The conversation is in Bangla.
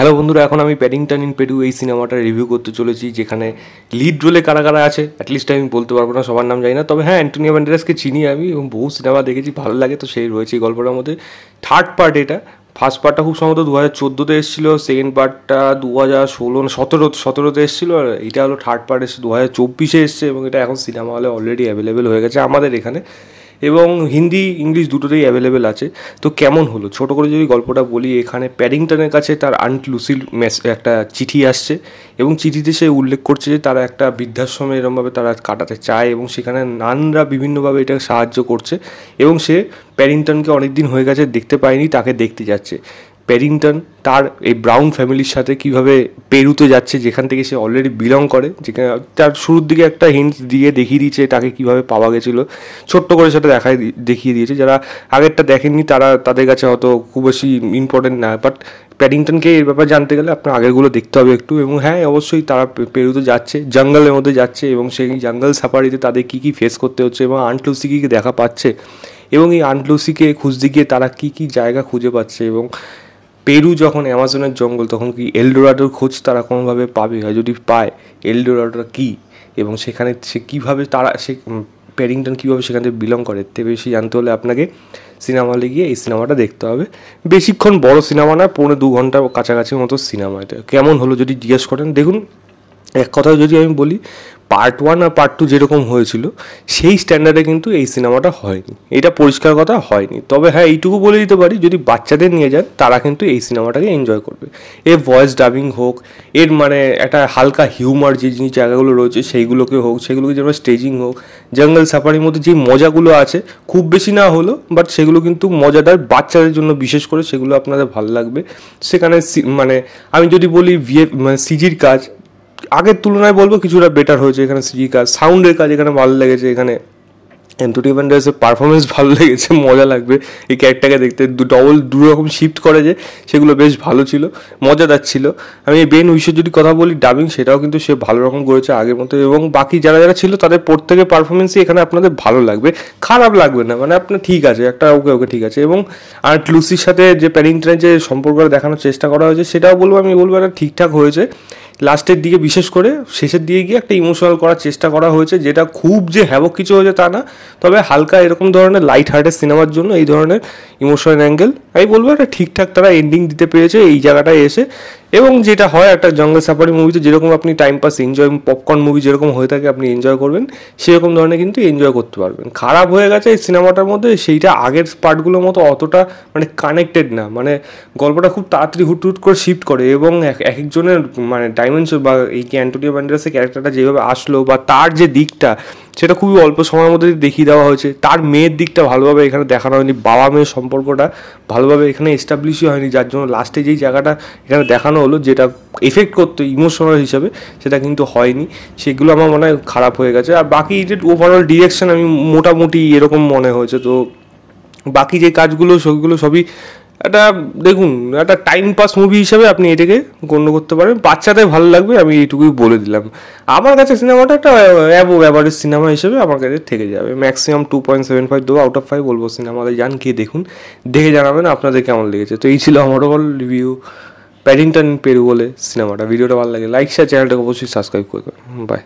হ্যালো বন্ধুরা, এখন আমি প্যাডিংটন ইন পেরু এই সিনেমাটা রিভিউ করতে চলেছি, যেখানে লিড রোলে কারা কারা আছে অ্যাটলিস্ট আমি বলতে পারবো না, সবার নাম জানি না, তবে হ্যাঁ অ্যান্টোনিও ব্যান্ডেরাসকে চিনি আমি এবং বহু সিনেমা দেখেছি, ভালো লাগে, তো সেই রয়েছে এই গল্পটার মধ্যে। থার্ড পার্ট এটা। ফার্স্ট পার্টটা খুব সম্ভবত 2014-তে এসেছিলো, সেকেন্ড পার্টটা 2016-17-তে এসেছিলো, আর এটা হলো থার্ড পার্ট, এসে 2024-এ এসছে এবং এটা এখন সিনেমা হলে অলরেডি অ্যাভেলেবেল হয়ে গেছে আমাদের এখানে, এবং হিন্দি ইংলিশ দুটোতেই অ্যাভেলেবেল আছে। তো কেমন হলো ছোটো করে যদি গল্পটা বলি, এখানে প্যাডিংটনের কাছে তার আন্ট লুসির একটা চিঠি আসছে এবং চিঠিতে সে উল্লেখ করছে যে তারা একটা বৃদ্ধাশ্রমে এরমভাবে তারা কাটাতে চায় এবং সেখানে নানরা বিভিন্নভাবে এটা সাহায্য করছে এবং সে প্যাডিংটনকে অনেক দিন হয়ে গেছে দেখতে পায়নি, তাকে দেখতে যাচ্ছে। প্যাডিংটন তার এই ব্রাউন ফ্যামিলির সাথে কীভাবে পেরুতে যাচ্ছে, যেখান থেকে সে অলরেডি বিলং করে, যেখানে তার শুরুর দিকে একটা হিন্ট দিয়ে দেখিয়ে দিয়েছে তাকে কীভাবে পাওয়া গেছিলো, ছোট্ট করে সেটা দেখিয়ে দিয়েছে। যারা আগেরটা দেখেননি তাদের কাছে হয়তো খুব বেশি ইম্পর্টেন্ট না, বাট প্যাডিংটনকে এর ব্যাপারে জানতে গেলে আপনার আগেরগুলো দেখতে হবে একটু। এবং হ্যাঁ, অবশ্যই তারা পেরুতে যাচ্ছে, জঙ্গলের মধ্যে যাচ্ছে এবং সেই জঙ্গল সাফারিতে তাদের কী কী ফেস করতে হচ্ছে এবং আন্ট লুসি কী দেখা পাচ্ছে এবং এই আন্ট লুসিকে খুঁজতে গিয়ে তারা কী কী জায়গা খুঁজে পাচ্ছে, এবং পেরু যখন অ্যামাজনের জঙ্গল, তখন কি এলডোরাডোর খোঁজ তারা কোনোভাবে পাবে, আর যদি পায় এলডোরাডোটা কী এবং সেখানে সে কীভাবে প্যাডিংটন কীভাবে সেখান থেকে বিলং করে, এর থেকে বেশি জানতে হলে আপনাকে সিনেমা হলে গিয়ে এই সিনেমাটা দেখতে হবে। বেশিক্ষণ বড় সিনেমা না, 2.5 ঘন্টার কাছাকাছি মতো সিনেমা। এটা কেমন হলো যদি জিজ্ঞেস করেন, দেখুন এক কথায় যদি আমি বলি, পার্ট 1 আর পার্ট 2 যেরকম হয়েছিল সেই স্ট্যান্ডার্ডে কিন্তু এই সিনেমাটা হয়নি, এটা পরিষ্কার কথা হয়নি। তবে হ্যাঁ, এইটুকু বলে দিতে পারি, যদি বাচ্চাদের নিয়ে যান তারা কিন্তু এই সিনেমাটাকে এনজয় করবে। এর ভয়েস ডাবিং হোক, এর মানে একটা হালকা হিউমার যে জিনিস জায়গাগুলো রয়েছে সেইগুলোকে হোক, সেগুলোকে যেমন স্টেজিং হোক, জঙ্গল সাফারির মধ্যে যে মজাগুলো আছে খুব বেশি না হলো, বাট সেগুলো কিন্তু মজাদার, বাচ্চাদের জন্য বিশেষ করে সেগুলো আপনাদের ভালো লাগবে। সেখানে মানে আমি যদি বলি মানে সিজির কাজ আগের তুলনায় বলবো কিছুটা বেটার হয়েছে। এখানে সিজি কাজ, সাউন্ডের কাজ এখানে ভালো লেগেছে, এখানে অ্যান্টোনিও ব্যান্ডেরাসের পারফরমেন্স ভালো লেগেছে, মজা লাগবে এই ক্যারেক্টারকে দেখতে। দু রকম শিফট করে যে সেগুলো বেশ ভালো ছিল, মজাদার ছিল। আমি বেন উইশের যদি কথা বলি, ডাবিং সেটাও কিন্তু সে ভালো রকম করেছে আগের মতো, এবং বাকি যারা যারা ছিল তাদের প্রত্যেকের পারফরমেন্সই এখানে আপনাদের ভালো লাগবে, খারাপ লাগবে না, মানে আপনার ঠিক আছে, একটা ওকে ওকে ঠিক আছে। এবং আন্ট লুসির সাথে যে প্যাডিংটনের যে সম্পর্কটা দেখানোর চেষ্টা করা হয়েছে সেটাও আমি বলবো এটা ঠিকঠাক হয়েছে। লাস্টের দিকে বিশেষ করে শেষের দিকে গিয়ে একটা ইমোশনাল করার চেষ্টা করা হয়েছে, যেটা খুব যে হ্যাবক কিছু হয়েছে তা না, তবে হালকা এরকম ধরনের লাইট হার্টের সিনেমার জন্য এই ধরনের ইমোশনাল অ্যাঙ্গেল আমি বলবো একটা ঠিকঠাক তারা এন্ডিং দিতে পেরেছে এই জায়গাটায় এসে। এবং যেটা হয় একটা জঙ্গল সাফারি মুভিতে যেরকম আপনি time pass enjoy, popcorn movie যেরকম হয়ে থাকে আপনি এনজয় করবেন, সেরকম ধরনের কিন্তু এনজয় করতে পারবেন। খারাপ হয়ে গেছে এই সিনেমাটার মধ্যে সেইটা আগের পার্টগুলোর মতো অতটা মানে কানেক্টেড না, মানে গল্পটা খুব তাড়াতাড়ি হুট করে শিফট করে এবং এক একজনের মানে ডাইমেনশন বা এই অ্যান্টোনিও ব্যান্ডেরাসের ক্যারেক্টারটা যেভাবে আসলো বা তার যে দিকটা সেটা খুবই অল্প সময়ের মধ্যে দেখিয়ে দেওয়া হয়েছে। তার মেয়ের দিকটা ভালোভাবে এখানে দেখানো হয়নি, বাবা মেয়ের সম্পর্কটা ভালোভাবে এখানে এস্টাবলিশই হয়নি, যার জন্য লাস্টে যেই জায়গাটা এখানে দেখানো হলো যেটা এফেক্ট করতো ইমোশনাল হিসাবে সেটা কিন্তু হয়নি, সেগুলো আমার মনে হয় খারাপ হয়ে গেছে। আর বাকি যে ওভারঅল ডিরেকশন আমি মোটামুটি এরকম মনে হয়েছে। তো বাকি যে কাজগুলো সেগুলো সবই একটা দেখুন একটা টাইম পাস মুভি হিসাবে আপনি এটাকে গণ্য করতে পারেন, বাচ্চাদের ভালো লাগবে, আমি এইটুকুই বলে দিলাম। আমার কাছে সিনেমাটা একটা অ্যাভারেজ সিনেমা হিসেবে আমার কাছে থেকে যাবে, ম্যাক্সিমাম 2.75 দেবো আউট অফ 5 বলবো। সিনেমাতে যান, গিয়ে দেখুন, দেখে জানাবেন আপনাদের কেমন লেগেছে। তো এই ছিল আমার ওভারঅল রিভিউ প্যাডিংটন পেরু বলে সিনেমাটা। ভিডিওটা ভালো লাগে লাইক শেয়ার, চ্যানেলটাকে অবশ্যই সাবস্ক্রাইব করে দেবেন। বাই।